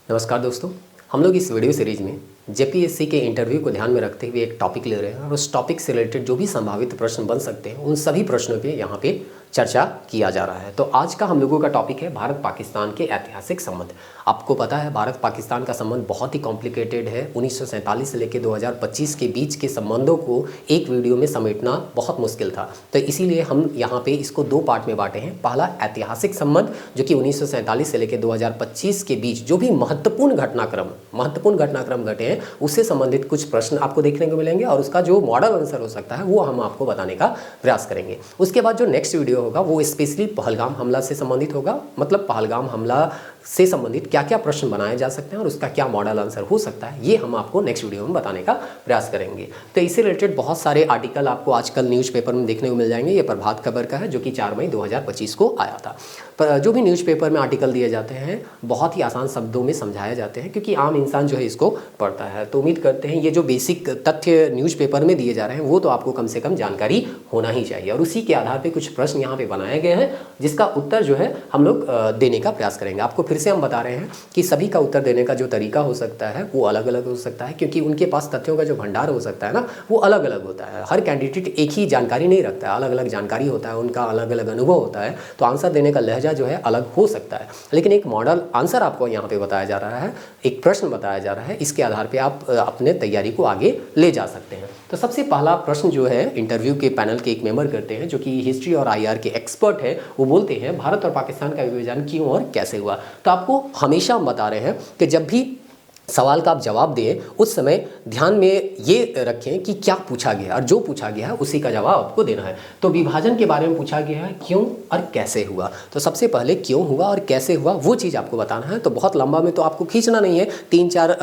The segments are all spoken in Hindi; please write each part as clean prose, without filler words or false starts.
नमस्कार दोस्तों, हम लोग इस वीडियो सीरीज में जेपीएससी के इंटरव्यू को ध्यान में रखते हुए एक टॉपिक ले रहे हैं और उस टॉपिक से रिलेटेड जो भी संभावित प्रश्न बन सकते हैं उन सभी प्रश्नों पे यहाँ पे चर्चा किया जा रहा है। तो आज का हम लोगों का टॉपिक है भारत पाकिस्तान के ऐतिहासिक संबंध। आपको पता है भारत पाकिस्तान का संबंध बहुत ही कॉम्प्लिकेटेड है। 1947 से लेकर 2025 के बीच के संबंधों को एक वीडियो में समेटना बहुत मुश्किल था, तो इसीलिए हम यहाँ पे इसको दो पार्ट में बांटे हैं। पहला ऐतिहासिक संबंध जो कि 1947 से लेकर 2025 के बीच जो भी महत्वपूर्ण घटनाक्रम घटे हैं उससे संबंधित कुछ प्रश्न आपको देखने को मिलेंगे और उसका जो मॉडल आंसर हो सकता है वो हम आपको बताने का प्रयास करेंगे। उसके बाद जो नेक्स्ट वीडियो होगा वो स्पेशली पहलगाम हमला से संबंधित होगा, मतलब पहलगाम हमला से संबंधित क्या क्या प्रश्न बनाए जा सकते हैं और उसका क्या मॉडल आंसर हो सकता है ये हम आपको नेक्स्ट वीडियो में बताने का प्रयास करेंगे। तो इससे रिलेटेड बहुत सारे आर्टिकल आपको आजकल न्यूज़पेपर में देखने को मिल जाएंगे। ये प्रभात खबर का है जो कि 4 मई 2025 को आया था। पर जो भी न्यूज़पेपर में आर्टिकल दिए जाते हैं बहुत ही आसान शब्दों में समझाए जाते हैं क्योंकि आम इंसान जो है इसको पढ़ता है। तो उम्मीद करते हैं ये जो बेसिक तथ्य न्यूज़पेपर में दिए जा रहे हैं वो तो आपको कम से कम जानकारी होना ही चाहिए और उसी के आधार पर कुछ प्रश्न यहाँ पे बनाए गए हैं जिसका उत्तर जो है हम लोग देने का प्रयास करेंगे। आपको फिर से हम बता रहे हैं कि सभी का उत्तर देने का जो तरीका हो सकता है वो अलग अलग हो सकता है क्योंकि उनके पास तथ्यों का जो भंडार हो सकता है ना वो अलग अलग होता है। हर कैंडिडेट एक ही जानकारी नहीं रखता है, अलग अलग जानकारी होता है, उनका अलग अलग अनुभव होता है, तो आंसर देने का लहजा जो है अलग हो सकता है। लेकिन एक मॉडल आंसर आपको यहाँ पे बताया जा रहा है, एक प्रश्न बताया जा रहा है, इसके आधार पर आप अपने तैयारी को आगे ले जा सकते हैं। तो सबसे पहला प्रश्न जो है इंटरव्यू के पैनल के एक मेंबर करते हैं जो कि हिस्ट्री और आईआर के एक्सपर्ट है। वो बोलते हैं भारत और पाकिस्तान का विभाजन क्यों और कैसे हुआ। तो आपको हमेशा हम बता रहे हैं कि जब भी सवाल का आप जवाब दें उस समय ध्यान में ये रखें कि क्या पूछा गया और जो पूछा गया है उसी का जवाब आपको देना है। तो विभाजन के बारे में पूछा गया है क्यों और कैसे हुआ, तो सबसे पहले क्यों हुआ और कैसे हुआ वो चीज़ आपको बताना है। तो बहुत लंबा में तो आपको खींचना नहीं है, 3-4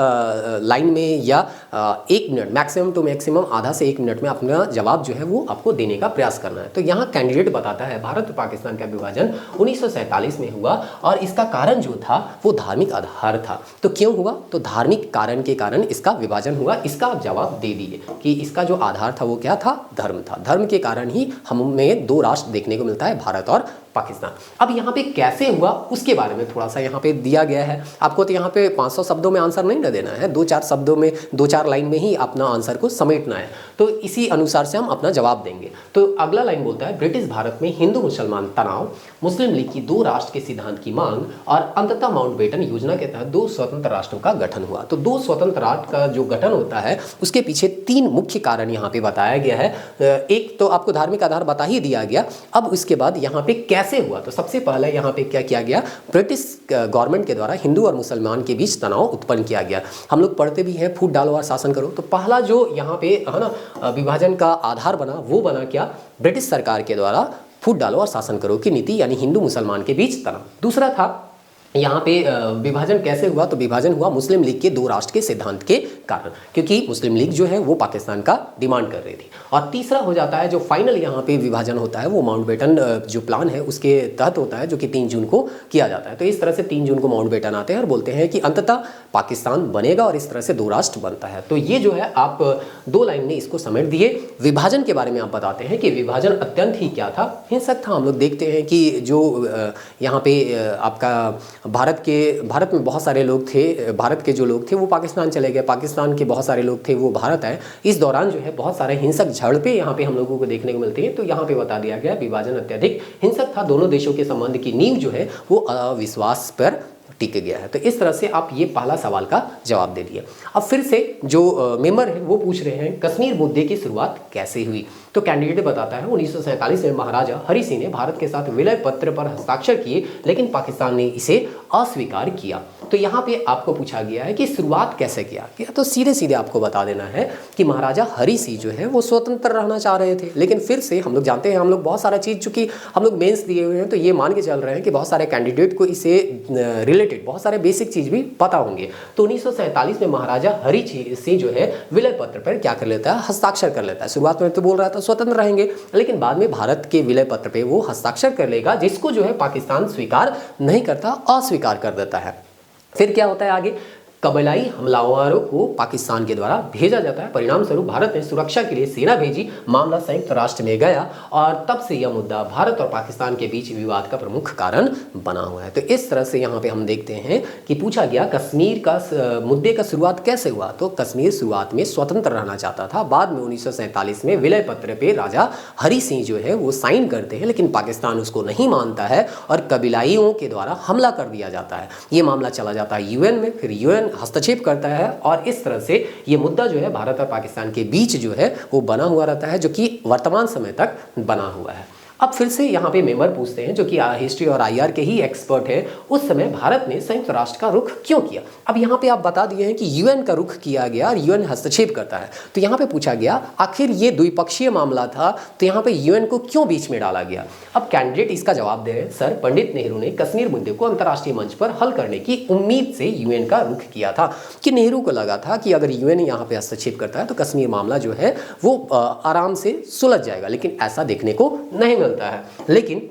लाइन में या 1 मिनट मैक्सिमम टू मैक्सिमम आधा से 1 मिनट में अपना जवाब जो है वो आपको देने का प्रयास करना है। तो यहाँ कैंडिडेट बताता है भारत और पाकिस्तान का विभाजन 1947 में हुआ और इसका कारण जो था वो धार्मिक आधार था। तो क्यों हुआ, तो धार्मिक कारण के कारण इसका विभाजन हुआ। इसका आप जवाब दे दिए कि इसका जो आधार था वो क्या था, धर्म था। धर्म के कारण ही हमें 2 राष्ट्र देखने को मिलता है, भारत और पाकिस्तान। अब यहाँ पे कैसे हुआ उसके बारे में थोड़ा सा यहाँ पे दिया गया है। आपको तो यहाँ पे 500 शब्दों में आंसर नहीं ना देना है, 2-4 शब्दों में 2-4 लाइन में ही अपना आंसर को समेटना है। तो इसी अनुसार से हम अपना जवाब देंगे। तो अगला लाइन बोलता है ब्रिटिश भारत में हिंदू मुसलमान तनाव, मुस्लिम लीग की 2 राष्ट्र के सिद्धांत की मांग और अंततः माउंटबेटन योजना के तहत 2 स्वतंत्र राष्ट्रों का गठन हुआ। तो 2 स्वतंत्र राष्ट्र का जो गठन होता है उसके पीछे 3 मुख्य कारण यहाँ पे बताया गया है। एक तो आपको धार्मिक आधार बता ही दिया गया। अब उसके बाद यहाँ पे कैसे हुआ, तो सबसे पहले यहाँ पे क्या किया गया, ब्रिटिश गवर्नमेंट के द्वारा हिंदू और मुसलमान के बीच तनाव उत्पन्न किया गया। हम लोग पढ़ते भी हैं फूट डालो और शासन करो। तो पहला जो यहाँ पे है ना विभाजन का आधार बना वो बना क्या, ब्रिटिश सरकार के द्वारा फूट डालो और शासन करो की नीति, यानी हिंदू मुसलमान के बीच तनाव। दूसरा था यहाँ पे विभाजन कैसे हुआ, तो विभाजन हुआ मुस्लिम लीग के 2 राष्ट्र के सिद्धांत के कारण, क्योंकि मुस्लिम लीग जो है वो पाकिस्तान का डिमांड कर रही थी। और तीसरा हो जाता है जो फाइनल यहाँ पे विभाजन होता है वो माउंटबेटन जो प्लान है उसके तहत होता है जो कि 3 जून को किया जाता है। तो इस तरह से 3 जून को माउंटबेटन आते हैं और बोलते हैं कि अंततः पाकिस्तान बनेगा और इस तरह से 2 राष्ट्र बनता है। तो ये जो है आप 2 लाइन में इसको समेट दिए। विभाजन के बारे में आप बताते हैं कि विभाजन अत्यंत ही क्या था, हिंसक था। हम लोग देखते हैं कि जो यहाँ पे आपका भारत में बहुत सारे लोग थे, भारत के जो लोग थे वो पाकिस्तान चले गए, पाकिस्तान के बहुत सारे लोग थे वो भारत आए। इस दौरान जो है बहुत सारे हिंसक झड़पें यहाँ पे हम लोगों को देखने को मिलती हैं। तो यहाँ पे बता दिया गया विभाजन अत्यधिक हिंसक था, दोनों देशों के संबंध की नींव जो है वो अविश्वास पर टिक गया है। तो इस तरह से आप ये पहला सवाल का जवाब दे दिए। अब फिर से जो मेंबर है वो पूछ रहे हैं कश्मीर मुद्दे की शुरुआत कैसे हुई। तो कैंडिडेट बताता है 1947 में महाराजा हरि सिंह ने भारत के साथ विलय पत्र पर हस्ताक्षर किए लेकिन पाकिस्तान ने इसे अस्वीकार किया। तो यहाँ पे आपको पूछा गया है कि शुरुआत कैसे किया गया, तो सीधे सीधे आपको बता देना है कि महाराजा हरि सिंह जो है वो स्वतंत्र रहना चाह रहे थे। लेकिन फिर से हम लोग जानते हैं, हम लोग बहुत सारा चीज़ चूँकि हम लोग मेंस दिए हुए हैं तो ये मान के चल रहे हैं कि बहुत सारे कैंडिडेट को इससे रिलेटेड बहुत सारे बेसिक चीज़ भी पता होंगे। तो 1947 में महाराजा हरि सिंह जो है विलय पत्र पर क्या कर लेता है, हस्ताक्षर कर लेता है। शुरुआत में तो बोल रहा था स्वतंत्र रहेंगे, लेकिन बाद में भारत के विलय पत्र पे वो हस्ताक्षर कर लेगा जिसको जो है पाकिस्तान स्वीकार नहीं करता, अस्वीकार कर देता है। फिर क्या होता है आगे, कबीलाई हमलावरों को पाकिस्तान के द्वारा भेजा जाता है। परिणाम स्वरूप भारत ने सुरक्षा के लिए सेना भेजी, मामला संयुक्त राष्ट्र में गया और तब से यह मुद्दा भारत और पाकिस्तान के बीच विवाद का प्रमुख कारण बना हुआ है। तो इस तरह से यहाँ पे हम देखते हैं कि पूछा गया कश्मीर का मुद्दे का शुरुआत कैसे हुआ। तो कश्मीर शुरुआत में स्वतंत्र रहना चाहता था, बाद में 1947 में विलय पत्र पे राजा हरि सिंह जो है वो साइन करते हैं, लेकिन पाकिस्तान उसको नहीं मानता है और कबीलाइयों के द्वारा हमला कर दिया जाता है। ये मामला चला जाता है यूएन में, फिर यूएन हस्तक्षेप करता है और इस तरह से ये मुद्दा जो है भारत और पाकिस्तान के बीच जो है वो बना हुआ रहता है, जो कि वर्तमान समय तक बना हुआ है। अब फिर से यहाँ पे मेंबर पूछते हैं जो कि हिस्ट्री और आईआर के ही एक्सपर्ट है, उस समय भारत ने संयुक्त राष्ट्र का रुख क्यों किया। अब यहाँ पे आप बता दिए हैं कि यूएन का रुख किया गया और यूएन हस्तक्षेप करता है। तो यहाँ पे पूछा गया आखिर ये द्विपक्षीय मामला था, तो यहाँ पे यूएन को क्यों बीच में डाला गया। अब कैंडिडेट इसका जवाब दे रहे हैं, सर पंडित नेहरू ने कश्मीर मुद्दे को अंतर्राष्ट्रीय मंच पर हल करने की उम्मीद से यूएन का रुख किया था, कि नेहरू को लगा था कि अगर यूएन यहाँ पे हस्तक्षेप करता है तो कश्मीर मामला जो है वो आराम से सुलझ जाएगा, लेकिन ऐसा देखने को नहीं मिलता है। लेकिन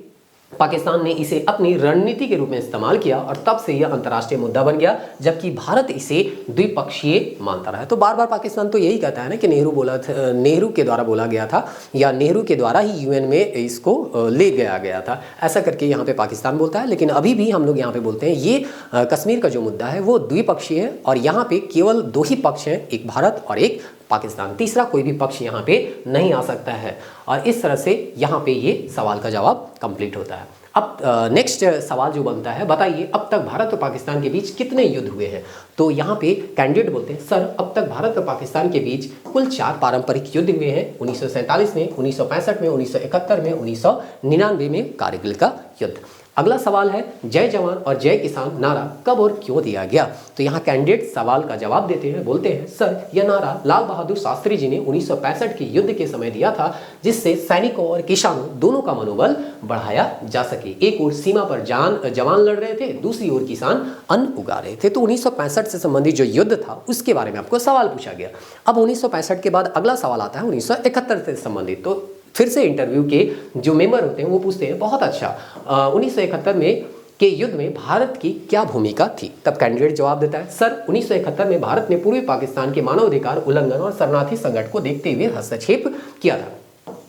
पाकिस्तान ने इसे अपनी रणनीति के रूप में इस्तेमाल किया और तब से यह अंतर्राष्ट्रीय मुद्दा बन गया, जबकि भारत इसे द्विपक्षीय मानता रहा है। तो बार बार पाकिस्तान तो यही कहता है ना कि नेहरू के द्वारा बोला गया था या नेहरू के द्वारा ही यूएन में इसको ले गया था, ऐसा करके यहाँ पे पाकिस्तान बोलता है। लेकिन अभी भी हम लोग यहाँ पे बोलते हैं ये कश्मीर का जो मुद्दा है वो द्विपक्षीय है और यहाँ पे केवल दो ही पक्ष हैं, एक भारत और एक पाकिस्तान, तीसरा कोई भी पक्ष यहाँ पे नहीं आ सकता है। और इस तरह से यहाँ पे ये सवाल का जवाब कंप्लीट होता है। अब नेक्स्ट सवाल जो बनता है, बताइए अब तक भारत और पाकिस्तान के बीच कितने युद्ध हुए हैं। तो यहाँ पे कैंडिडेट बोलते हैं सर अब तक भारत और पाकिस्तान के बीच कुल 4 पारंपरिक युद्ध हुए हैं, 1947 में, 1965 में, 1971 में, 1999 में कारगिल का युद्ध। अगला सवाल है जय जवान और जय किसान नारा कब और क्यों दिया गया। तो यहाँ कैंडिडेट सवाल का जवाब देते हैं, बोलते हैं सर यह नारा लाल बहादुर शास्त्री जी ने 1965 के युद्ध के समय दिया था, जिससे सैनिकों और किसानों दोनों का मनोबल बढ़ाया जा सके। एक ओर सीमा पर जवान लड़ रहे थे, दूसरी ओर किसान अन्न उगा रहे थे। तो 1965 से संबंधित जो युद्ध था उसके बारे में आपको सवाल पूछा गया। अब 1965 के बाद अगला सवाल आता है 1971 से संबंधित। तो फिर से इंटरव्यू के जो मेंबर होते हैं वो पूछते हैं बहुत अच्छा 1971 में के युद्ध में भारत की क्या भूमिका थी। तब कैंडिडेट जवाब देता है सर 1971 में भारत ने पूर्वी पाकिस्तान के मानवाधिकार उल्लंघन और शरणार्थी संकट को देखते हुए हस्तक्षेप किया था।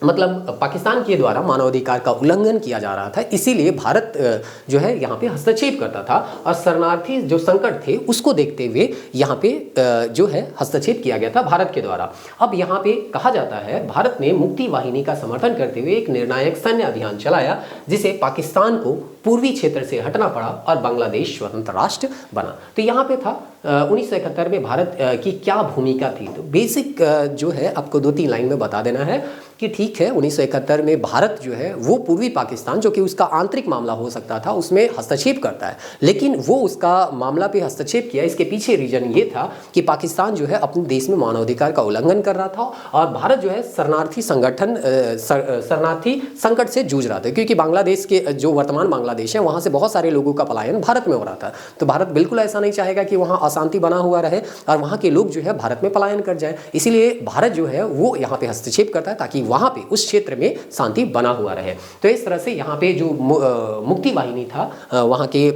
मतलब पाकिस्तान के द्वारा मानवाधिकार का उल्लंघन किया जा रहा था, इसीलिए भारत जो है यहाँ पे हस्तक्षेप करता था और शरणार्थी जो संकट थे उसको देखते हुए यहाँ पे जो है हस्तक्षेप किया गया था भारत के द्वारा। अब यहाँ पे कहा जाता है भारत ने मुक्ति वाहिनी का समर्थन करते हुए एक निर्णायक सैन्य अभियान चलाया, जिसे पाकिस्तान को पूर्वी क्षेत्र से हटना पड़ा और बांग्लादेश स्वतंत्र राष्ट्र बना। तो यहाँ पे था 1971 में भारत की क्या भूमिका थी। तो बेसिक जो है आपको 2-3 लाइन में बता देना है कि ठीक है 1971 में भारत जो है वो पूर्वी पाकिस्तान जो कि उसका आंतरिक मामला हो सकता था उसमें हस्तक्षेप करता है, लेकिन वो उसका मामला पे हस्तक्षेप किया। इसके पीछे रीजन ये था कि पाकिस्तान जो है अपने देश में मानवाधिकार का उल्लंघन कर रहा था और भारत जो है शरणार्थी संकट से जूझ रहा था, क्योंकि बांग्लादेश के जो वर्तमान बांग्लादेश है वहाँ से बहुत सारे लोगों का पलायन भारत में हो रहा था। तो भारत बिल्कुल ऐसा नहीं चाहेगा कि वहाँ अशांति बना हुआ रहे और वहाँ के लोग जो है भारत में पलायन कर जाए, इसीलिए भारत जो है वो यहाँ पे हस्तक्षेप करता है ताकि वहाँ पे उस क्षेत्र में शांति बना हुआ रहे। तो इस तरह से यहाँ पे जो मुक्ति वाहिनी था वहाँ के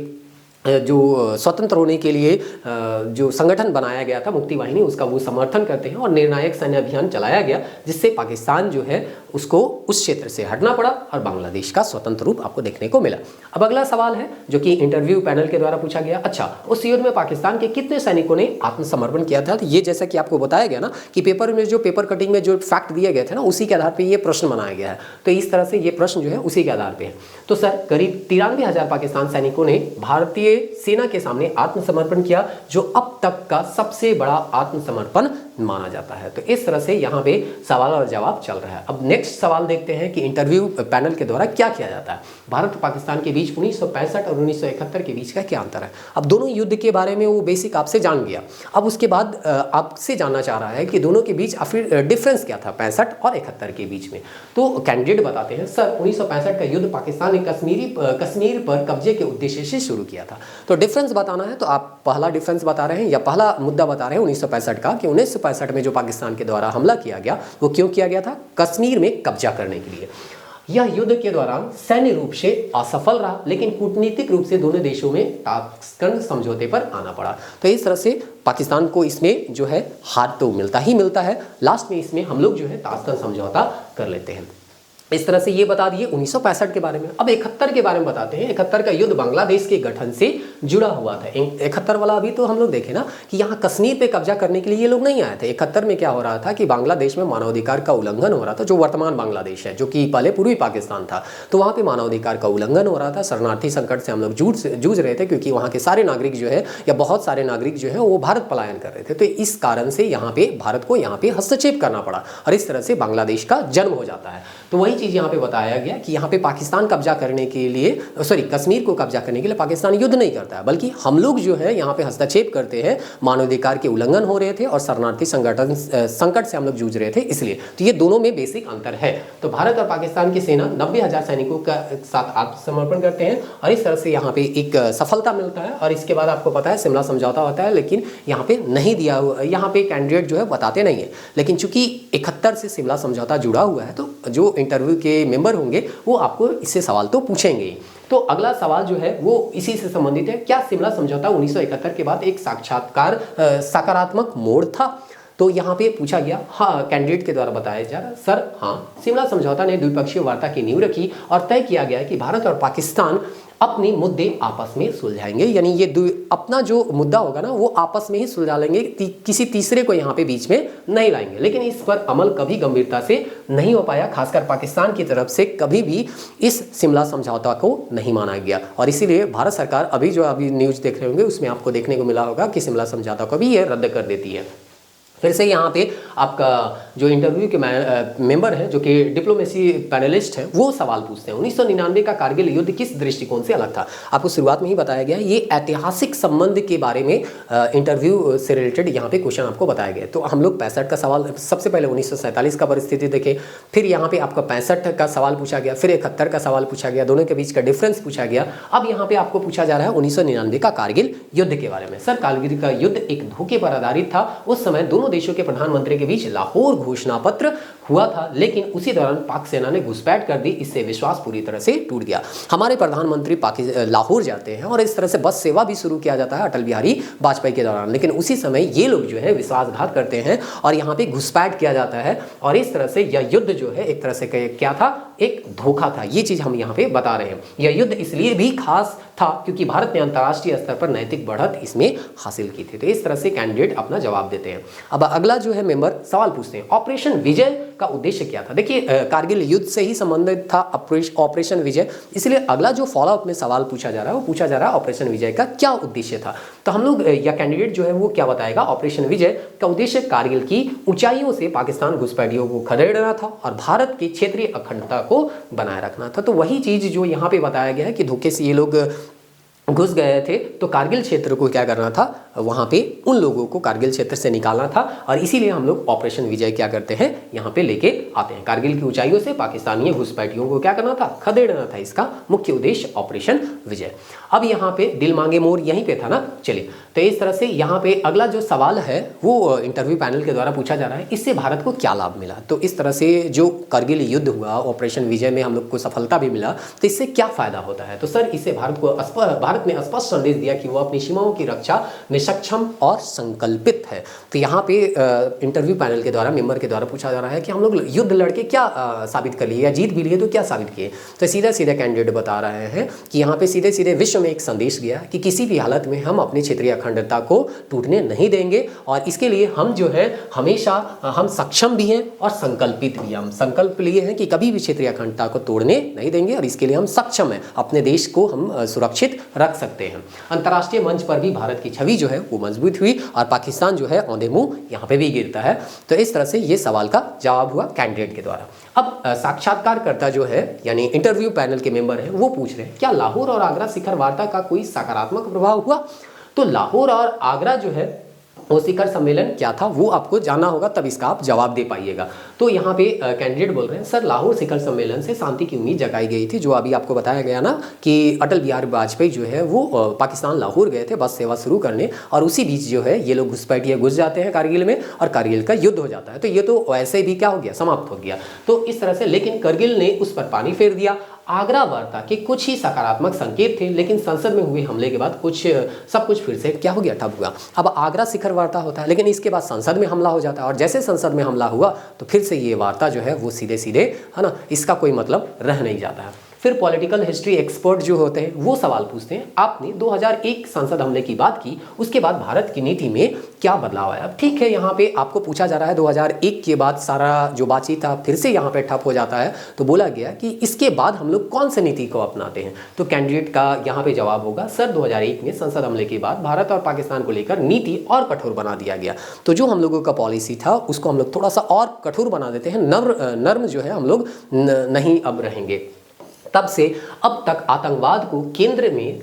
जो स्वतंत्र होने के लिए जो संगठन बनाया गया था मुक्ति वाहिनी, उसका वो समर्थन करते हैं और निर्णायक सैन्य अभियान चलाया गया, जिससे पाकिस्तान जो है उसको उस क्षेत्र से हटना पड़ा और बांग्लादेश का स्वतंत्र रूप आपको देखने को मिला। अब अगला सवाल है जो कि इंटरव्यू पैनल के द्वारा पूछा गया, अच्छा उस युद्ध में पाकिस्तान के कितने सैनिकों ने आत्मसमर्पण किया था। तो ये जैसा कि आपको बताया गया ना कि पेपर में जो पेपर कटिंग में जो फैक्ट दिए गए थे ना उसी के आधार पर ये प्रश्न बनाया गया है। तो इस तरह से ये प्रश्न जो है उसी के आधार पर है। तो सर करीब 93,000 पाकिस्तान सैनिकों ने भारतीय सेना के सामने आत्मसमर्पण किया, जो अब तक का सबसे बड़ा आत्मसमर्पण माना जाता है। तो इस तरह से यहाँ पे सवाल और जवाब चल रहा है। अब नेक्स्ट सवाल देखते हैं कि इंटरव्यू पैनल के द्वारा क्या किया जाता है। भारत और पाकिस्तान के बीच 1965 और 1971 के बीच का क्या अंतर है। अब दोनों युद्ध के बारे में वो बेसिक आपसे जान गया। अब उसके बाद आपसे जानना चाह रहा है कि दोनों के बीच फिर डिफरेंस क्या था 65 और 71 के बीच में। तो कैंडिडेट बताते हैं सर 1965 का युद्ध पाकिस्तान ने कश्मीर पर कब्जे के उद्देश्य से शुरू किया था। तो डिफरेंस बताना है तो आप पहला डिफरेंस बता रहे हैं या पहला मुद्दा बता रहे हैं 1965 का कि 1965 में जो पाकिस्तान के द्वारा हमला किया गया वो क्यों किया गया था, कश्मीर में कब्जा करने के लिए। यह युद्ध के दौरान सैन्य रूप से असफल रहा, लेकिन कूटनीतिक रूप से दोनों देशों में ताशकंद समझौते पर आना पड़ा। तो इस तरह से पाकिस्तान को इसमें जो है हार तो मिलता ही मिलता है, लास्ट में इसमें हम लोग जो है ताशकंद समझौता कर लेते हैं। इस तरह से ये बता दिए 1965 के बारे में। अब 71 के बारे में बताते हैं। 71 का युद्ध बांग्लादेश के गठन से जुड़ा हुआ था। 71 वाला अभी तो हम लोग देखें ना कि यहाँ कश्मीर पे कब्जा करने के लिए ये लोग नहीं आए थे। 71 में क्या हो रहा था कि बांग्लादेश में मानवाधिकार का उल्लंघन हो रहा था, जो वर्तमान बांग्लादेश है, जो कि पहले पूर्वी पाकिस्तान था। तो वहाँ पे मानवाधिकार का उल्लंघन हो रहा था। शरणार्थी संकट से हम लोग जूझ रहे थे, क्योंकि वहाँ के सारे नागरिक जो है या बहुत सारे नागरिक जो है वो भारत पलायन कर रहे थे। तो इस कारण से यहाँ पे भारत को यहाँ पे हस्तक्षेप करना पड़ा और इस तरह से बांग्लादेश का जन्म हो जाता है। तो वही चीज़ यहाँ पे बताया गया कि यहाँ पे पाकिस्तान कब्जा करने के लिए कश्मीर को कब्जा करने के लिए पाकिस्तान युद्ध नहीं करता है, बल्कि हम लोग जो है यहाँ पे हस्तक्षेप करते हैं। मानवाधिकार के उल्लंघन हो रहे थे और शरणार्थी संकट से हम लोग जूझ रहे थे, इसलिए। तो ये दोनों में बेसिक अंतर है। तो भारत और पाकिस्तान की सेना 90,000 सैनिकों का साथ आत्मसमर्पण करते हैं और इस तरह से यहाँ पे एक सफलता मिलता है। और इसके बाद आपको पता है शिमला समझौता होता है, लेकिन यहाँ पे नहीं दिया हुआ, यहाँ पे कैंडिडेट जो है बताते नहीं है। लेकिन चूंकि 71 से शिमला समझौता जुड़ा हुआ है, तो जो इंटरव्यू के मेंबर होंगे वो आपको इससे सवाल तो पूछेंगे। तो अगला सवाल जो है वो इसी से संबंधित है। क्या शिमला समझौता 1971 के बाद एक सकारात्मक मोड़ था? तो यहाँ पे पूछा गया, हाँ, कैंडिडेट के द्वारा बताया जा रहा, सर हाँ, शिमला समझौता ने द्विपक्षीय वार्ता की नींव रखी और तय किया गया कि भारत और पाकिस्तान अपने मुद्दे आपस में सुलझाएंगे। यानी ये अपना जो मुद्दा होगा ना वो आपस में ही सुलझा लेंगे, किसी तीसरे को यहाँ पे बीच में नहीं लाएंगे। लेकिन इस पर अमल कभी गंभीरता से नहीं हो पाया, खासकर पाकिस्तान की तरफ से कभी भी इस शिमला समझौता को नहीं माना गया। और इसीलिए भारत सरकार अभी न्यूज़ देख रहे होंगे उसमें आपको देखने को मिला होगा कि शिमला समझौता को भी ये रद्द कर देती है। फिर से यहाँ पे आपका जो इंटरव्यू के मेंबर हैं, जो कि डिप्लोमेसी पैनलिस्ट हैं, वो सवाल पूछते हैं 1999 का कारगिल युद्ध किस दृष्टिकोण से अलग था? आपको शुरुआत में ही बताया गया है, ये ऐतिहासिक संबंध के बारे में इंटरव्यू से रिलेटेड यहाँ पे क्वेश्चन आपको बताया गया। तो हम लोग 65 का सवाल, सबसे पहले 1947 का परिस्थिति देखें, फिर यहाँ पे आपका 65 का सवाल पूछा गया, फिर 71 का सवाल पूछा गया, दोनों के बीच का डिफरेंस पूछा गया। अब यहाँ पे आपको पूछा जा रहा है 1999 का कारगिल युद्ध के बारे में। सर, कारगिल का युद्ध एक धोखे पर आधारित था। उस समय दोनों देशों के प्रधानमंत्री के बीच लाहौर घोषणा पत्र हुआ था, लेकिन उसी दौरान पाक सेना ने घुसपैठ कर दी। इससे विश्वास पूरी तरह से टूट गया। हमारे प्रधानमंत्री लाहौर जाते हैं और इस तरह से बस सेवा भी शुरू किया जाता है अटल बिहारी वाजपेयी के दौरान, लेकिन उसी समय ये लोग जो है विश्वासघात करते हैं और यहाँ पे घुसपैठ किया जाता है। और इस तरह से यह युद्ध जो है एक तरह से क्या था, एक धोखा था। ये चीज हम यहाँ पे बता रहे हैं। यह युद्ध इसलिए भी खास था क्योंकि भारत ने अंतर्राष्ट्रीय स्तर पर नैतिक बढ़त इसमें हासिल की थी। तो इस तरह से कैंडिडेट अपना जवाब देते हैं। अब अगला जो है मेंबर सवाल पूछते हैं, ऑपरेशन विजय का उद्देश्य क्या था? देखिए, कारगिल युद्ध से ही संबंधित था ऑपरेशन विजय, इसलिए अगला जो फॉलोअप में सवाल पूछा जा रहा है वो पूछा जा रहा है ऑपरेशन विजय का क्या उद्देश्य था। तो हम लोग या कैंडिडेट जो है वो क्या बताएगा, ऑपरेशन विजय का उद्देश्य कारगिल की ऊंचाइयों से पाकिस्तान घुसपैठियों को खदेड़ना था और भारत की क्षेत्रीय अखंडता को बनाए रखना था। तो वही चीज जो यहाँ पे बताया गया है कि धोखे से ये लोग घुस गए थे, तो कारगिल क्षेत्र को क्या करना था, वहाँ पे उन लोगों को कारगिल क्षेत्र से निकालना था। और इसीलिए हम लोग ऑपरेशन विजय क्या करते हैं, यहाँ पे लेके आते हैं। कारगिल की ऊंचाइयों से पाकिस्तानी घुसपैठियों को क्या करना था, खदेड़ना था। इसका मुख्य उद्देश्य ऑपरेशन विजय। अब यहाँ पे दिल मांगे मोर यहीं पे था ना। चलिए, तो इस तरह से यहाँ पे अगला जो सवाल है वो इंटरव्यू पैनल के द्वारा पूछा जा रहा है, इससे भारत को क्या लाभ मिला। तो इस तरह से जो कारगिल युद्ध हुआ, ऑपरेशन विजय में हम लोग को सफलता भी मिला, तो इससे क्या फायदा होता है? तो सर, इससे भारत ने स्पष्ट संदेश दिया कि वो अपनी सीमाओं की रक्षा में सक्षम और संकल्पित है। तो यहाँ पे इंटरव्यू पैनल के द्वारा, मेंबर के द्वारा पूछा जा रहा है कि हम लोग युद्ध लड़के क्या साबित कर लिए या जीत भी लिए तो क्या साबित किए। तो सीधा सीधा कैंडिडेट बता रहे हैं कि यहाँ पे सीधे सीधे विश्व में एक संदेश गया कि किसी भी हालत में हम अपनी क्षेत्रीय अखंडता को टूटने नहीं देंगे और इसके लिए हम जो है हमेशा हम सक्षम भी हैं और संकल्पित भी हैं। हम संकल्प लिए हैं कि कभी भी क्षेत्रीय अखंडता को तोड़ने नहीं देंगे और इसके लिए हम सक्षम हैं, अपने देश को हम सुरक्षित रख सकते हैं। अंतर्राष्ट्रीय मंच पर भी भारत की छवि जो है वो मजबूत हुई और पाकिस्तान जो है औंधे मुंह यहाँ पे भी गिरता है। तो इस तरह से ये सवाल का जवाब हुआ कैंडिडेट के द्वारा। अब साक्षात्कारकर्ता जो है यानी इंटरव्यू पैनल के मेंबर हैं वो पूछ रहे हैं, क्या लाहौर और आगरा शिखर वार्ता का कोई सकारात्मक प्रभाव हुआ? तो लाहौर और आगरा जो है वो शिखर सम्मेलन क्या था वो आपको जानना होगा, तब इसका आप जवाब दे पाइएगा। तो यहाँ पे कैंडिडेट बोल रहे हैं सर लाहौर शिखर सम्मेलन से शांति की उम्मीद जगाई गई थी, जो अभी आपको बताया गया ना कि अटल बिहारी वाजपेयी जो है वो पाकिस्तान लाहौर गए थे बस सेवा शुरू करने, और उसी बीच जो है ये लोग घुसपैठिए घुस जाते हैं कारगिल में और कारगिल का युद्ध हो जाता है। तो ये तो वैसे भी क्या हो गया, समाप्त हो गया। तो इस तरह से, लेकिन करगिल ने उस पर पानी फेर दिया। आगरा वार्ता के कुछ ही सकारात्मक संकेत थे, लेकिन संसद में हुए हमले के बाद सब कुछ फिर से क्या हो गया, ठप हुआ। अब आगरा शिखर वार्ता होता है, लेकिन इसके बाद संसद में हमला हो जाता है, और जैसे संसद में हमला हुआ तो फिर से ये वार्ता जो है वो सीधे सीधे है ना, इसका कोई मतलब रह नहीं जाता है। फिर पॉलिटिकल हिस्ट्री एक्सपर्ट जो होते हैं वो सवाल पूछते हैं, आपने 2001 संसद हमले की बात की, उसके बाद भारत की नीति में क्या बदलाव आया। अब ठीक है, यहाँ पे आपको पूछा जा रहा है 2001 के बाद सारा जो बातचीत था फिर से यहाँ पे ठप हो जाता है, तो बोला गया कि इसके बाद हम लोग कौन सी नीति को अपनाते हैं। तो कैंडिडेट का यहाँ पे जवाब होगा सर 2001 में संसद हमले के बाद भारत और पाकिस्तान को लेकर नीति और कठोर बना दिया गया। तो जो हम लोगों का पॉलिसी था उसको हम लोग थोड़ा सा और कठोर बना देते हैं, नर्म जो है हम लोग नहीं अब रहेंगे। तब से अब तक आतंकवाद को केंद्र में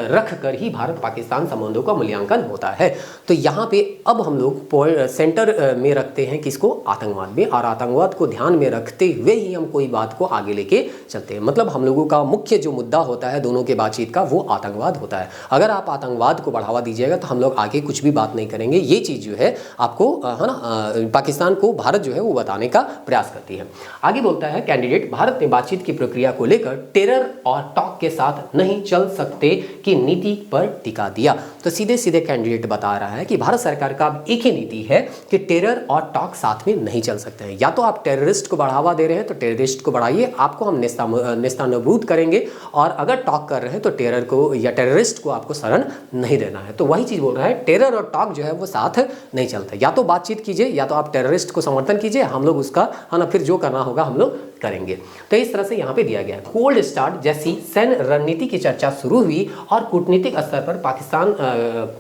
रख कर ही भारत पाकिस्तान संबंधों का मूल्यांकन होता है। तो यहाँ पे अब हम लोग सेंटर में रखते हैं किसको, आतंकवाद में, और आतंकवाद को ध्यान में रखते हुए ही हम कोई बात को आगे लेके चलते हैं। मतलब हम लोगों का मुख्य जो मुद्दा होता है दोनों के बातचीत का वो आतंकवाद होता है। अगर आप आतंकवाद को बढ़ावा दीजिएगा तो हम लोग आगे कुछ भी बात नहीं करेंगे। ये चीज़ जो है आपको है ना, पाकिस्तान को भारत जो है वो बताने का प्रयास करती है। आगे बोलता है कैंडिडेट, भारत ने बातचीत की प्रक्रिया को लेकर टेरर और टॉक के साथ नहीं चल सकते की नीति पर टिका दिया। तो सीधे सीधे कैंडिडेट बता रहा है कि भारत सरकार का अब एक ही नीति है कि टेरर और टॉक साथ में नहीं चल सकते हैं। या तो आप टेररिस्ट को बढ़ावा दे रहे हैं तो टेररिस्ट को बढ़ाइए, आपको हम नेस्तानाबूद करेंगे, और अगर टॉक कर रहे हैं तो टेरर को या टेररिस्ट को आपको शरण नहीं देना है। तो वही चीज़ बोल रहा है, टेरर और टॉक जो है वो साथ नहीं चलता। या तो बातचीत कीजिए या तो आप टेररिस्ट को समर्थन कीजिए, हम लोग उसका है ना फिर जो करना होगा हम लोग करेंगे। तो इस तरह से यहाँ पे दिया गया है। कोल्ड स्टार्ट जैसी सैन्य रणनीति की चर्चा शुरू हुई और कूटनीतिक स्तर पर पाकिस्तान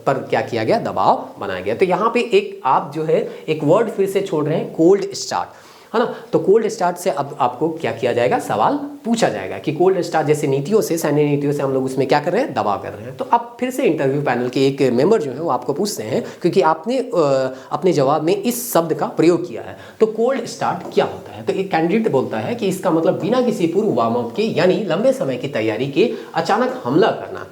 पर क्या किया गया, दबाव बनाया गया। तो यहाँ पे एक आप जो है एक वर्ड फिर से छोड़ रहे हैं, कोल्ड स्टार्ट, है ना। तो कोल्ड स्टार्ट से अब आपको क्या किया जाएगा, सवाल पूछा जाएगा कि कोल्ड स्टार्ट जैसे नीतियों से, सैन्य नीतियों से हम लोग उसमें क्या कर रहे हैं, दबाव कर रहे हैं। तो अब फिर से इंटरव्यू पैनल के एक मेंबर जो है वो आपको पूछते हैं, क्योंकि आपने अपने जवाब में इस शब्द का प्रयोग किया है। तो कोल्ड स्टार्ट क्या होता है। तो एक कैंडिडेट बोलता है कि इसका मतलब बिना किसी पूर्व वार्म अप के, यानी लंबे समय की तैयारी के अचानक हमला करना।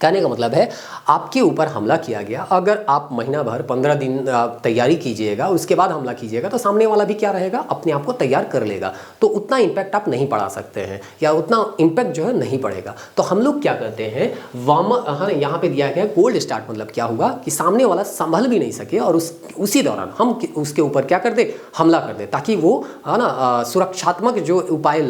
कहने का मतलब है आपके ऊपर हमला किया गया, अगर आप महीना भर 15 दिन तैयारी कीजिएगा उसके बाद हमला कीजिएगा तो सामने वाला भी क्या रहेगा, अपने आप को तैयार कर लेगा। तो उतना इम्पैक्ट आप नहीं पड़ा सकते हैं या उतना इम्पैक्ट जो है नहीं पड़ेगा। तो हम लोग क्या करते हैं, हाँ यहाँ पे दिया गया कोल्ड स्टार्ट मतलब क्या होगा कि सामने वाला संभल भी नहीं सके और उसी दौरान हम उसके ऊपर क्या कर दे, हमला कर दे, ताकि वो है ना सुरक्षात्मक जो उपाय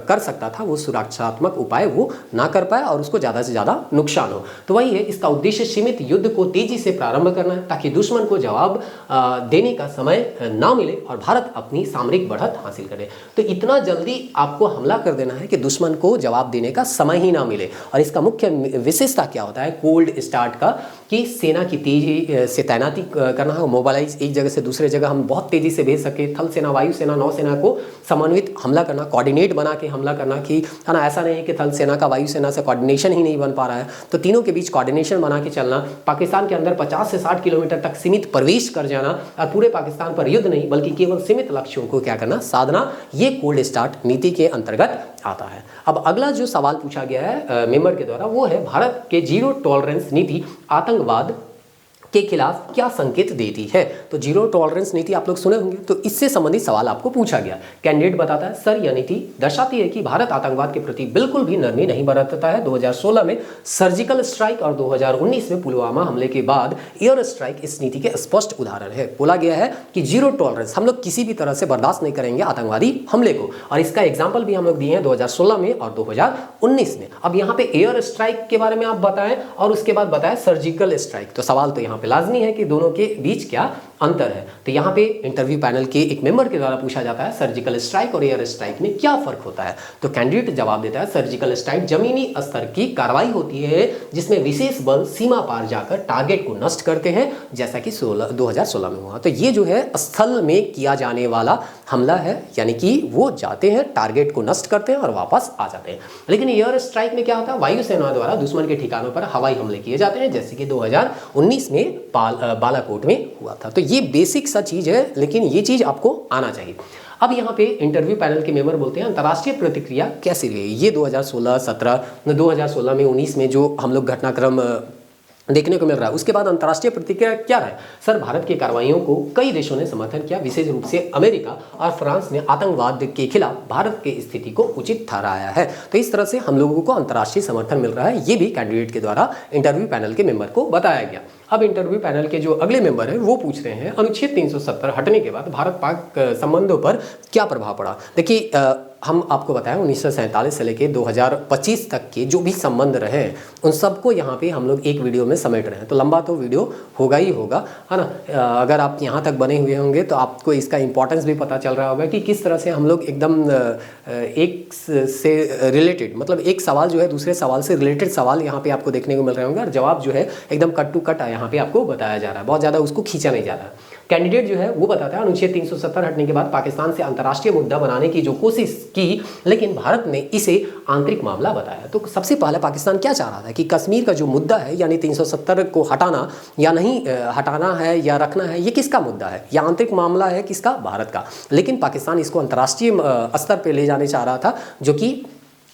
कर सकता था वो सुरक्षात्मक उपाय वो ना कर पाए और उसको ज़्यादा से ज़्यादा नुकसान हो। तो वही है, इसका उद्देश्य सीमित युद्ध को तेजी से प्रारंभ करना है ताकि दुश्मन को जवाब देने का समय ना मिले और भारत अपनी सामरिक बढ़त हासिल करे। तो इतना जल्दी आपको हमला कर देना है कि दुश्मन को जवाब देने का समय ही ना मिले। और इसका मुख्य विशेषता क्या होता है कोल्ड स्टार्ट का, कि सेना की तेजी से तैनाती करना है, मोबाइलाइज एक जगह से दूसरे जगह हम बहुत तेजी से भेज सके, थल सेना, वायु सेना, नौसेना को समन्वित हमला करना, कोऑर्डिनेट बना के हमला करना, कि है ना ऐसा नहीं है कि थल सेना का वायु सेना से कोऑर्डिनेशन ही नहीं बन पा रहा है, तो तीनों के बीच कोऑर्डिनेशन बना के चलना, पाकिस्तान के अंदर 50 से 60 किलोमीटर तक सीमित प्रवेश कर जाना और पूरे पाकिस्तान पर युद्ध नहीं बल्कि केवल सीमित लक्ष्यों को क्या करना, साधना, ये कोल्ड स्टार्ट नीति के अंतर्गत आता है। अब अगला जो सवाल पूछा गया है मेंबर के द्वारा वो है, भारत के जीरो टॉलरेंस नीति आतंकवाद के खिलाफ क्या संकेत देती है। तो जीरो टॉलरेंस नीति आप लोग सुने होंगे, तो इससे संबंधित सवाल आपको पूछा गया। कैंडिडेट बताता है सर यह नीति दर्शाती है कि भारत आतंकवाद के प्रति बिल्कुल भी नरमी नहीं बरतता है। 2016 में सर्जिकल स्ट्राइक और 2019 में पुलवामा हमले के बाद एयर स्ट्राइक इस नीति के स्पष्ट उदाहरण है। बोला गया है कि जीरो टॉलरेंस, हम लोग किसी भी तरह से बर्दाश्त नहीं करेंगे आतंकवादी हमले को, और इसका एग्जाम्पल भी हम लोग दिए हैं 2016 में और 2019 में। अब यहाँ पे एयर स्ट्राइक के बारे में आप बताएं और उसके बाद बताएं सर्जिकल स्ट्राइक। तो सवाल तो यहाँ पे लाजमी है कि दोनों के बीच क्या अंतर है। तो यहाँ पे इंटरव्यू पैनल के एक मेंबर के द्वारा पूछा जाता है सर्जिकल स्ट्राइक और एयर स्ट्राइक में क्या फर्क होता है। तो कैंडिडेट जवाब देता है सर्जिकल स्ट्राइक जमीनी स्तर की कार्रवाई होती है जिसमें विशेष बल सीमा पार जाकर टारगेट को नष्ट करते हैं, जैसा कि 2016 में हुआ। तो ये जो है स्थल में किया जाने वाला हमला है, यानी कि वो जाते हैं, टारगेट को नष्ट करते हैं और वापस आ जाते हैं। लेकिन एयर स्ट्राइक में क्या होता है, वायुसेना द्वारा दुश्मन के ठिकानों पर हवाई हमले किए जाते हैं, जैसे कि 2019 में बालाकोट में हुआ था। तो ये बेसिक सा चीज़ है, लेकिन ये चीज़ आपको आना चाहिए। अब यहाँ पे इंटरव्यू पैनल के मेंबर बोलते हैं अंतर्राष्ट्रीय प्रतिक्रिया कैसी रही। ये 2016, 17, 2016 में 19 में जो हम लोग घटनाक्रम देखने को मिल रहा है, उसके बाद अंतर्राष्ट्रीय प्रतिक्रिया क्या रहा है। सर, भारत की कार्रवाइयों को कई देशों ने समर्थन किया, विशेष रूप से अमेरिका और फ्रांस ने आतंकवाद के खिलाफ भारत की स्थिति को उचित ठहराया है। तो इस तरह से हम लोगों को अंतर्राष्ट्रीय समर्थन मिल रहा है, ये भी कैंडिडेट के द्वारा इंटरव्यू पैनल के मेंबर को बताया गया। अब इंटरव्यू पैनल के जो अगले मेंबर हैं वो पूछ रहे हैं अनुच्छेद 370 हटने के बाद भारत पाक संबंधों पर क्या प्रभाव पड़ा। देखिए, हम आपको बताएं 1947 से लेकर 2025 तक के जो भी संबंध रहे उन सबको यहाँ पे हम लोग एक वीडियो में समेट रहे हैं। तो लंबा तो वीडियो होगा ही होगा, है ना। अगर आप यहाँ तक बने हुए होंगे तो आपको इसका इंपॉर्टेंस भी पता चल रहा होगा कि किस तरह से हम लोग एकदम एक से रिलेटेड, मतलब एक सवाल जो है दूसरे सवाल से रिलेटेड सवाल यहाँ पे आपको देखने को मिल रहे होंगे और जवाब जो है एकदम कट टू कट यहाँ पे आपको बताया जा रहा है, बहुत ज़्यादा उसको खींचा नहीं जा रहा है। कैंडिडेट जो है वो बताता है अनुच्छेद 370 हटने के बाद पाकिस्तान से अंतर्राष्ट्रीय मुद्दा बनाने की जो कोशिश की, लेकिन भारत ने इसे आंतरिक मामला बताया। तो सबसे पहले पाकिस्तान क्या चाह रहा था कि कश्मीर का जो मुद्दा है यानी 370 को हटाना या नहीं हटाना है या रखना है, ये किसका मुद्दा है, या आंतरिक मामला है किसका, भारत का। लेकिन पाकिस्तान इसको अंतर्राष्ट्रीय स्तर पर ले जाने चाह रहा था, जो कि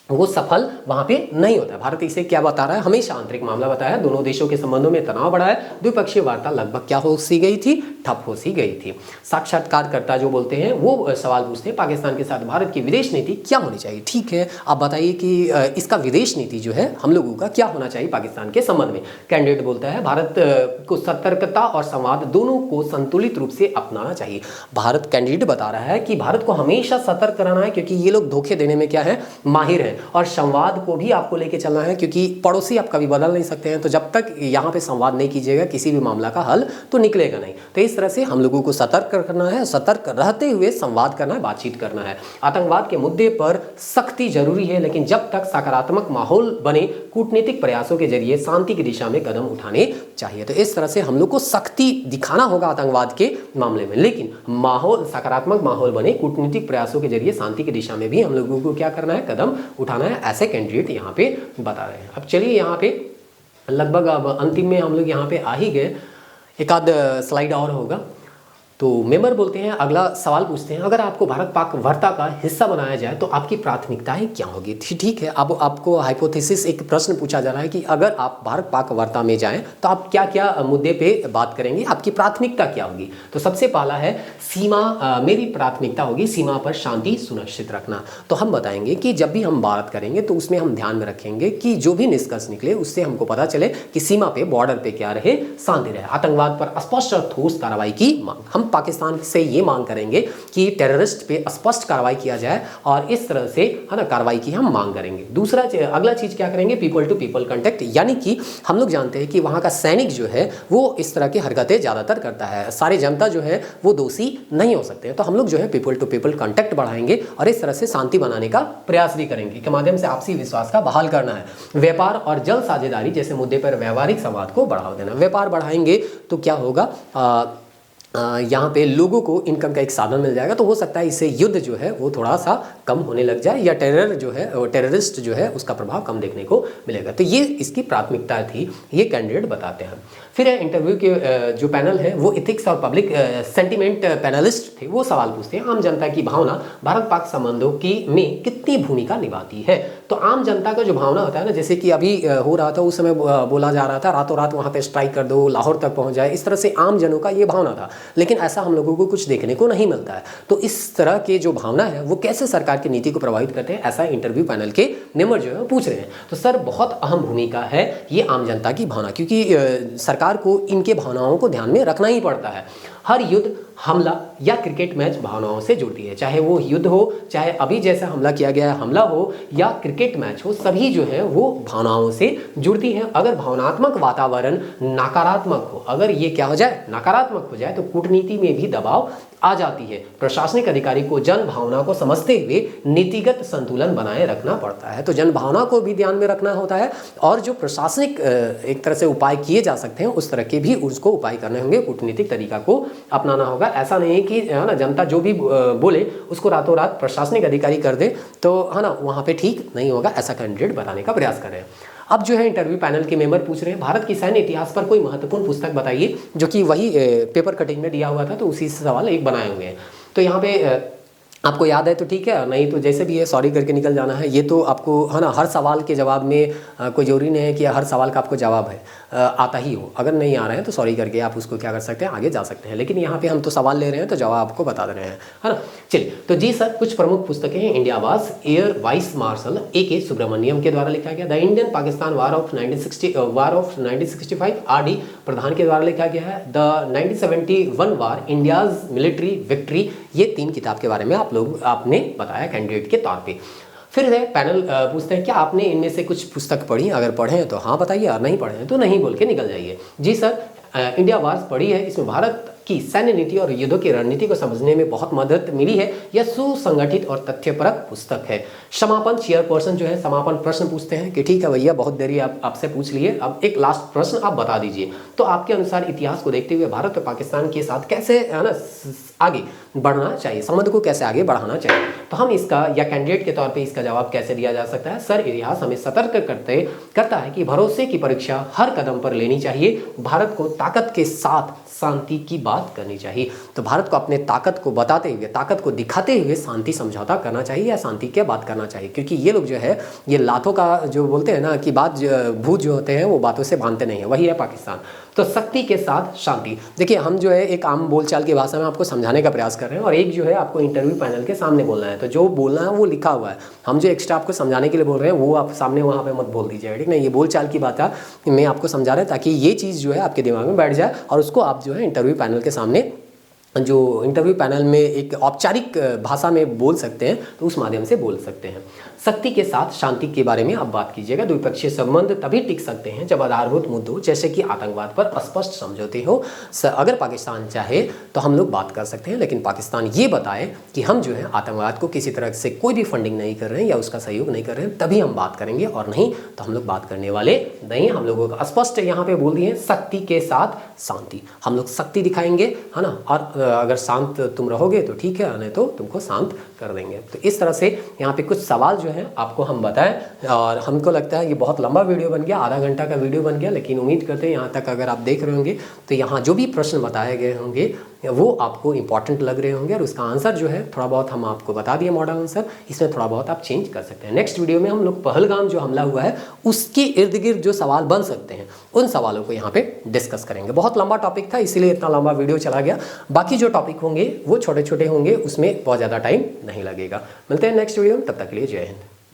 वो सफल वहाँ पे नहीं होता है। भारत इसे क्या बता रहा है, हमेशा आंतरिक मामला बताया है। दोनों देशों के संबंधों में तनाव बढ़ा है, द्विपक्षीय वार्ता लगभग क्या हो सी गई थी, ठप हो सी गई थी। साक्षात्कारकर्ता जो बोलते हैं वो सवाल पूछते हैं पाकिस्तान के साथ भारत की विदेश नीति क्या होनी चाहिए। ठीक है, आप बताइए कि इसका विदेश नीति जो है हम लोगों का क्या होना चाहिए पाकिस्तान के संबंध में। कैंडिडेट बोलता है भारत को सतर्कता और संवाद दोनों को संतुलित रूप से अपनाना चाहिए। भारत कैंडिडेट बता रहा है कि भारत को हमेशा सतर्क रहना है, क्योंकि ये लोग धोखे देने में क्या है, माहिर है। और संवाद को भी आपको लेके चलना है, क्योंकि पड़ोसी आप कभी बदल नहीं सकते हैं। तो जब तक यहाँ पे संवाद नहीं कीजिएगा किसी भी मामला का हल तो निकलेगा नहीं। तो इस तरह से हम लोगों को सतर्क करना है, सतर्क रहते हुए संवाद करना है, बातचीत करना है। आतंकवाद के मुद्दे पर सख्ती जरूरी है, लेकिन जब तक सकारात्मक माहौल बने कूटनीतिक प्रयासों के जरिए शांति की दिशा में कदम उठाने चाहिए। तो इस तरह से हम लोग को सख्ती दिखाना होगा आतंकवाद के मामले में, लेकिन माहौल सकारात्मक माहौल बने कूटनीतिक प्रयासों के जरिए शांति की दिशा में भी हम लोगों को क्या करना है, कदम उठाना है, ऐसे कैंडिडेट यहाँ पे बता रहे हैं। अब चलिए यहाँ पे लगभग अब अंतिम में हम लोग यहाँ पे आ ही गए, एक आध स्लाइड और होगा। तो मेंबर बोलते हैं, अगला सवाल पूछते हैं, अगर आपको भारत पाक वार्ता का हिस्सा बनाया जाए तो आपकी प्राथमिकताएं क्या होगी। ठीक है, अब आपको हाइपोथेसिस एक प्रश्न पूछा जा रहा है कि अगर आप भारत पाक वार्ता में जाएं तो आप क्या क्या मुद्दे पे बात करेंगे, आपकी प्राथमिकता क्या होगी। तो सबसे पहला है सीमा, मेरी प्राथमिकता होगी सीमा पर शांति सुनिश्चित रखना। तो हम बताएंगे कि जब भी हम बात करेंगे तो उसमें हम ध्यान में रखेंगे कि जो भी निष्कर्ष निकले उससे हमको पता चले कि सीमा पे बॉर्डर पे क्या रहे, शांति रहे। आतंकवाद पर स्पष्ट और ठोस कार्रवाई की मांग, हम पाकिस्तान से ये मांग करेंगे कि टेररिस्ट पे स्पष्ट कार्रवाई किया जाए और इस तरह से है ना कार्रवाई की हम मांग करेंगे। दूसरा अगला चीज क्या करेंगे, पीपल टू पीपल कांटेक्ट, यानी कि हम लोग जानते हैं कि वहाँ का सैनिक जो है वो इस तरह की हरकतें ज़्यादातर करता है, सारी जनता जो है वो दोषी नहीं हो सकते हैं। तो हम लोग जो है पीपल टू पीपल कांटेक्ट बढ़ाएंगे और इस तरह से शांति बनाने का प्रयास भी करेंगे के माध्यम से आपसी विश्वास का बहाल करना है। व्यापार और जल साझेदारी जैसे मुद्दे पर व्यावहारिक संवाद को बढ़ावा देना। व्यापार बढ़ाएंगे तो क्या होगा, यहाँ पे लोगों को इनकम का एक साधन मिल जाएगा, तो हो सकता है इससे युद्ध जो है वो थोड़ा सा कम होने लग जाए या टेरर जो है टेररिस्ट जो है उसका प्रभाव कम देखने को मिलेगा। तो ये इसकी प्राथमिकता थी, ये कैंडिडेट बताते हैं। फिर इंटरव्यू के जो पैनल है वो इथिक्स और पब्लिक सेंटिमेंट पैनलिस्ट थे, वो सवाल पूछते हैं आम जनता की भावना भारत पाक संबंधों की में कितनी भूमिका निभाती है। तो आम जनता का जो भावना होता है ना, जैसे कि अभी हो रहा था उस समय बोला जा रहा था रातों रात वहाँ पे स्ट्राइक कर दो, लाहौर तक पहुँच जाए, इस तरह से आम जनों का ये भावना था, लेकिन ऐसा हम लोगों को कुछ देखने को नहीं मिलता है। तो इस तरह के जो भावना है वो कैसे सरकार की नीति को प्रभावित करते हैं, ऐसा इंटरव्यू पैनल के मेंबर जो है पूछ रहे हैं। तो सर बहुत अहम भूमिका है ये आम जनता की भावना, क्योंकि सरकार को इनके भावनाओं को ध्यान में रखना ही पड़ता है। हर युद्ध, हमला या क्रिकेट मैच भावनाओं से जुड़ती है, चाहे वो युद्ध हो, चाहे अभी जैसा हमला किया गया है हमला हो, या क्रिकेट मैच हो, सभी जो है वो भावनाओं से जुड़ती हैं। अगर भावनात्मक वातावरण नकारात्मक हो, अगर ये क्या हो जाए, नकारात्मक हो जाए, तो कूटनीति में भी दबाव आ जाती है। प्रशासनिक अधिकारी को जन भावना को समझते हुए नीतिगत संतुलन बनाए रखना पड़ता है। तो जन भावना को भी ध्यान में रखना होता है, और जो प्रशासनिक एक तरह से उपाय किए जा सकते हैं उस तरह के भी उसको उपाय करने होंगे, कूटनीतिक तरीका को अपनाना होगा। ऐसा नहीं कि है ना जनता जो भी बोले उसको रातों रात प्रशासनिक अधिकारी कर दे, तो है ना वहाँ पे ठीक नहीं होगा, ऐसा कैंडिडेट बताने का प्रयास कर रहे हैं। अब जो है इंटरव्यू पैनल के मेंबर पूछ रहे हैं, भारत की सैन्य इतिहास पर कोई महत्वपूर्ण पुस्तक बताइए, जो कि वही पेपर कटिंग में दिया हुआ था, तो उसी से सवाल एक बनाए हुए हैं। तो यहाँ पे आपको याद है तो ठीक है, नहीं तो जैसे भी है सॉरी करके निकल जाना है। ये तो आपको है ना हर सवाल के जवाब में कोई जरूरी नहीं है कि हर सवाल का आपको जवाब है आता ही हो। अगर नहीं आ रहा है तो सॉरी करके आप उसको क्या कर सकते हैं, आगे जा सकते हैं। लेकिन यहाँ पे हम तो सवाल ले रहे हैं तो जवाब आपको बता दे रहे हैं, है ना। चलिए, तो जी सर, कुछ प्रमुख पुस्तकें हैं। इंडिया वास air vice marshal A.K. Subramaniam के द्वारा लिखा गया। The Indian Pakistan war of 1965 R.D. प्रधान के द्वारा लिखा गया है। The 1971 war India's military victory, ये 3 किताब के बारे में आपने बताया कैंडिडेट के तौर पे। फिर है पैनल पूछते हैं क्या आपने इनमें से कुछ पुस्तक पढ़ी, अगर पढ़े हैं तो हाँ बताइए, और नहीं पढ़े हैं तो नहीं बोल के निकल जाइए। जी सर, इंडिया वार्स पढ़ी है, इसमें भारत की सैन्य नीति और युद्धों की रणनीति को समझने में बहुत मदद मिली है। यह सुसंगठित और तथ्यपरक पुस्तक है। समापन चेयरपर्सन जो है समापन प्रश्न पूछते हैं कि ठीक है भैया, बहुत देरी आपसे पूछ लिए, अब एक लास्ट प्रश्न आप बता दीजिए। तो आपके अनुसार इतिहास को देखते हुए भारत और पाकिस्तान के साथ कैसे है ना आगे बढ़ना चाहिए, संबंध को कैसे आगे बढ़ाना चाहिए। तो हम इसका या कैंडिडेट के तौर पे इसका जवाब कैसे दिया जा सकता है। सर, इतिहास हमें सतर्क करता है कि भरोसे की परीक्षा हर कदम पर लेनी चाहिए। भारत को ताकत के साथ शांति की बात करनी चाहिए। तो भारत को अपने ताकत को बताते हुए, ताकत को दिखाते हुए शांति समझौता करना चाहिए या शांति की बात करना चाहिए। क्योंकि ये लोग जो है ये लातों का जो बोलते हैं ना कि बात भूत जो होते हैं वो बातों से बांधते नहीं है, वही है पाकिस्तान। तो शक्ति के साथ शांति। देखिए, हम जो है एक आम बोलचाल की भाषा में आपको समझाने का प्रयास कर रहे हैं, और एक जो है आपको इंटरव्यू पैनल के सामने बोलना है। तो जो बोलना है वो लिखा हुआ है, हम जो एक्स्ट्रा आपको समझाने के लिए बोल रहे हैं वो आप सामने वहाँ पे मत बोल दीजिएगा, ठीक नहीं। ये बोलचाल की बात है, मैं आपको समझा रहा हूँ ताकि ये चीज़ जो है आपके दिमाग में बैठ जाए, और उसको आप जो है इंटरव्यू पैनल के सामने, जो इंटरव्यू पैनल में एक औपचारिक भाषा में बोल सकते हैं, तो उस माध्यम से बोल सकते हैं। शक्ति के साथ शांति के बारे में आप बात कीजिएगा। द्विपक्षीय संबंध तभी टिक सकते हैं जब आधारभूत मुद्दों जैसे कि आतंकवाद पर स्पष्ट समझौते हो। अगर पाकिस्तान चाहे तो हम लोग बात कर सकते हैं, लेकिन पाकिस्तान ये बताए कि हम जो है आतंकवाद को किसी तरह से कोई भी फंडिंग नहीं कर रहे हैं या उसका सहयोग नहीं कर रहे हैं, तभी हम बात करेंगे, और नहीं तो हम लोग बात करने वाले नहीं। हम लोगों को स्पष्ट यहाँ पे बोल दिए शक्ति के साथ शांति, हम लोग शक्ति दिखाएंगे, है ना। और अगर शांत तुम रहोगे तो ठीक है, नहीं तो तुमको शांत कर देंगे। तो इस तरह से यहाँ पे कुछ सवाल जो है आपको हम बताएं, और हमको लगता है ये बहुत लंबा वीडियो बन गया, आधा घंटा का वीडियो बन गया, लेकिन उम्मीद करते हैं यहाँ तक अगर आप देख रहे होंगे तो यहाँ जो भी प्रश्न बताए गए होंगे वो आपको इंपॉर्टेंट लग रहे होंगे, और उसका आंसर जो है थोड़ा बहुत हम आपको बता दिए मॉडल आंसर, इसमें थोड़ा बहुत आप चेंज कर सकते हैं। नेक्स्ट वीडियो में हम लोग पहलगाम जो हमला हुआ है उसके इर्द गिर्द जो सवाल बन सकते हैं उन सवालों को यहाँ पे डिस्कस करेंगे। बहुत लंबा टॉपिक था, इसीलिए इतना लंबा वीडियो चला गया। बाकी जो टॉपिक होंगे वो छोटे छोटे होंगे, उसमें बहुत ज़्यादा टाइम नहीं लगेगा। मिलते हैं नेक्स्ट वीडियो में, तब तक के लिए जय हिंद।